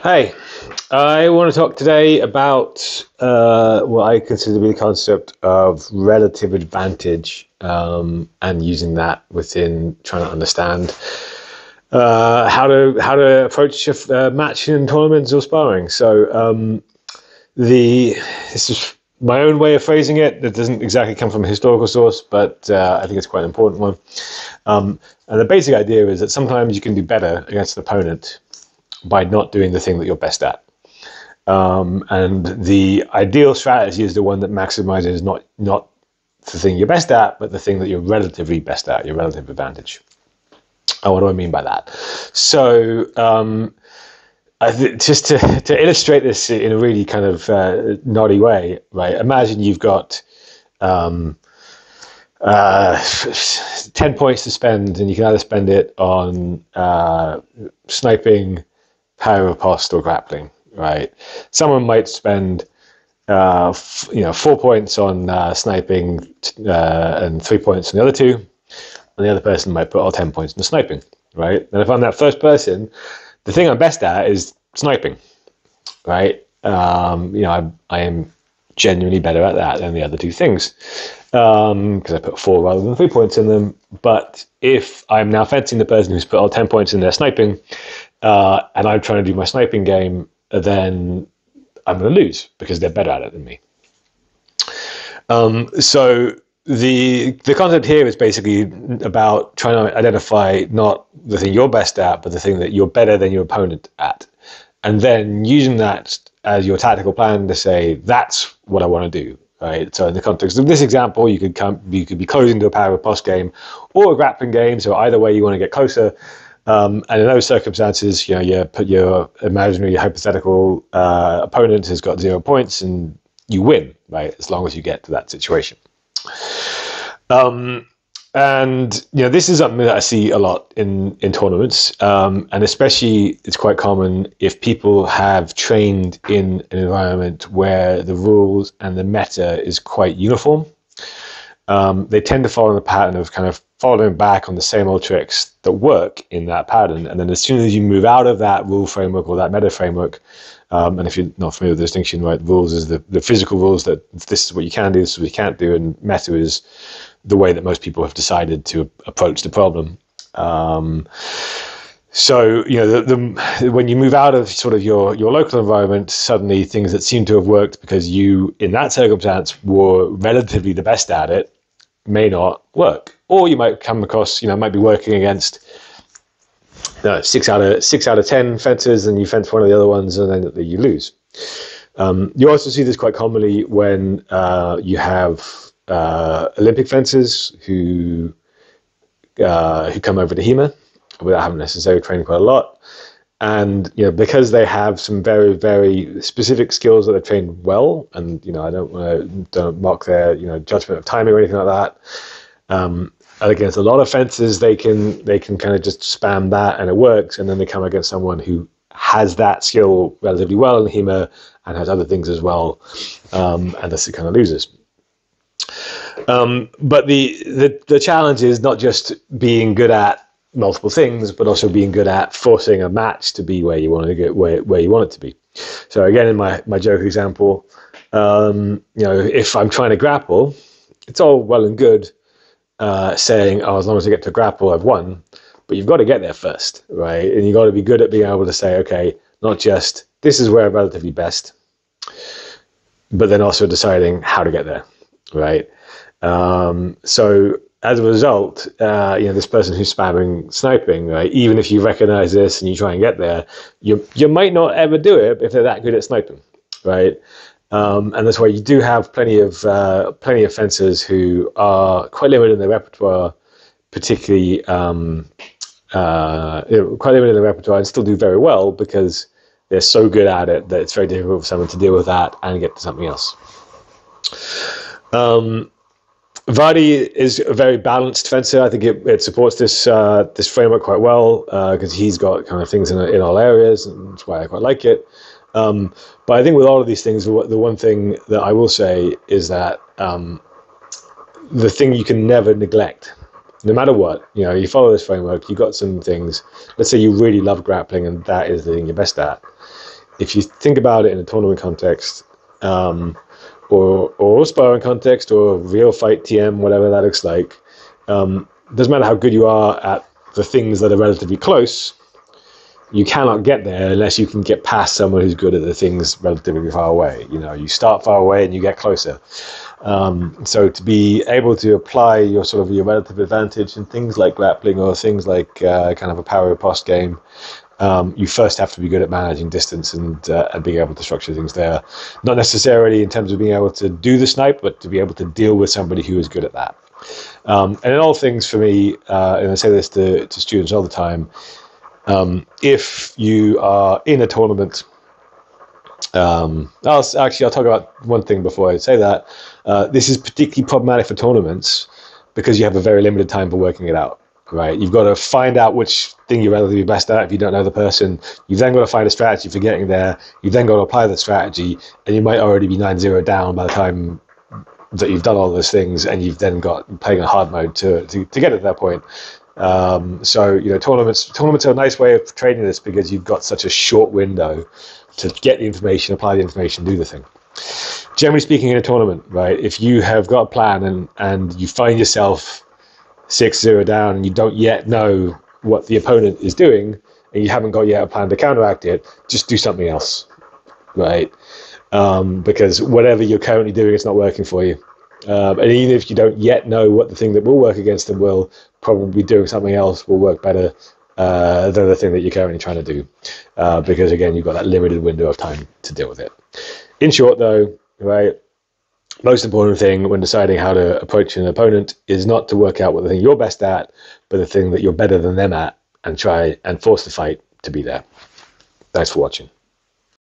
Hey, I want to talk today about what I consider to be the concept of relative advantage and using that within trying to understand how to approach a match in tournaments or sparring. This is my own way of phrasing it. That doesn't exactly come from a historical source, but I think it's quite an important one. And the basic idea is that sometimes you can do better against an opponent by not doing the thing that you're best at. And the ideal strategy is the one that maximizes not the thing you're best at, but the thing that you're relatively best at, your relative advantage. And what do I mean by that? So just to illustrate this in a really kind of naughty way, right? Imagine you've got 10 points to spend, and you can either spend it on sniping, power riposte, or grappling, right? Someone might spend 4 points on sniping and 3 points on the other two, and the other person might put all 10 points into sniping, right? And if I'm that first person, the thing I'm best at is sniping, right? I am genuinely better at that than the other two things because I put 4 rather than 3 points in them. But if I'm now fencing the person who's put all 10 points in their sniping, and I'm trying to do my sniping game, then I'm going to lose because they're better at it than me. So the concept here is basically about trying to identify not the thing you're best at, but the thing that you're better than your opponent at, and then using that as your tactical plan to say that's what I want to do. Right. So in the context of this example, you could be closing to a power riposte game or a grappling game. So either way, you want to get closer. And in those circumstances, you put your imaginary hypothetical opponent has got 0 points, and you win, right? As long as you get to that situation. And this is something that I see a lot in tournaments, and especially it's quite common if people have trained in an environment where the rules and the meta is quite uniform. They tend to follow the pattern of kind of following back on the same old tricks that work in that pattern, and then as soon as you move out of that rule framework or that meta framework, and if you're not familiar with the distinction, right, rules is the physical rules that this is what you can do, this is what you can't do, and meta is the way that most people have decided to approach the problem. So when you move out of sort of your local environment, suddenly things that seem to have worked because you in that circumstance were relatively the best at it may not work, or you might come across might be working against 6 out of 10 fences, and you fence one of the other ones, and then you lose. You also see this quite commonly when you have Olympic fencers who come over to HEMA without having necessarily trained quite a lot, and because they have some very, very specific skills that they've trained well, and I don't mock their judgment of timing or anything like that. Against a lot of fences, they can kind of just spam that and it works, and then they come against someone who has that skill relatively well in HEMA and has other things as well, and that's the kind of losers. But the challenge is not just being good at multiple things, but also being good at forcing a match to be where you want to get where you want it to be. So again, in my joke example, if I'm trying to grapple, it's all well and good saying, as long as I get to grapple, I've won. But you've got to get there first, right? And you've got to be good at being able to say, okay, not just this is where I'm relatively best, but then also deciding how to get there, right? So as a result, this person who's spamming sniping, right? Even if you recognize this and you try and get there, you might not ever do it if they're that good at sniping, right? And that's why you do have plenty of fencers who are quite limited in their repertoire, particularly quite limited in their repertoire, and still do very well because they're so good at it that it's very difficult for someone to deal with that and get to something else. Vardy is a very balanced fencer. I think it supports this framework quite well because he's got kind of things in all areas, and that's why I quite like it. But I think with all of these things, the one thing that I will say is that the thing you can never neglect, no matter what, you follow this framework, you got some things. Let's say you really love grappling and that is the thing you're best at. if you think about it in a tournament context, or sparring context, or real fight TM, whatever that looks like, doesn't matter how good you are at the things that are relatively close, you cannot get there unless you can get past someone who's good at the things relatively far away. You know, you start far away and you get closer. So to be able to apply your sort of your relative advantage in things like grappling or things like kind of a power riposte game, you first have to be good at managing distance and being able to structure things there. Not necessarily in terms of being able to do the snipe, but to be able to deal with somebody who is good at that. And in all things for me, and I say this to students all the time, if you are in a tournament, I'll talk about one thing before I say that. This is particularly problematic for tournaments because you have a very limited time for working it out, right? You've got to find out which thing you're relatively best at if you don't know the person. You've then got to find a strategy for getting there. You've then got to apply the strategy, and you might already be 9-0 down by the time that you've done all those things, and you've then got playing a hard mode to get at that point. So, you know, tournaments are a nice way of training this because you've got such a short window to get the information, apply the information, do the thing. Generally speaking, in a tournament, right, if you have got a plan and you find yourself 6-0 down and you don't yet know what the opponent is doing and you haven't got yet a plan to counteract it, just do something else, right? Because whatever you're currently doing, it's not working for you. And even if you don't yet know what the thing that will work against them will, probably doing something else will work better than the thing that you're currently trying to do. Because again, you've got that limited window of time to deal with it. In short though, right, most important thing when deciding how to approach an opponent is not to work out what the thing you're best at, but the thing that you're better than them at, and try and force the fight to be there. Thanks for watching.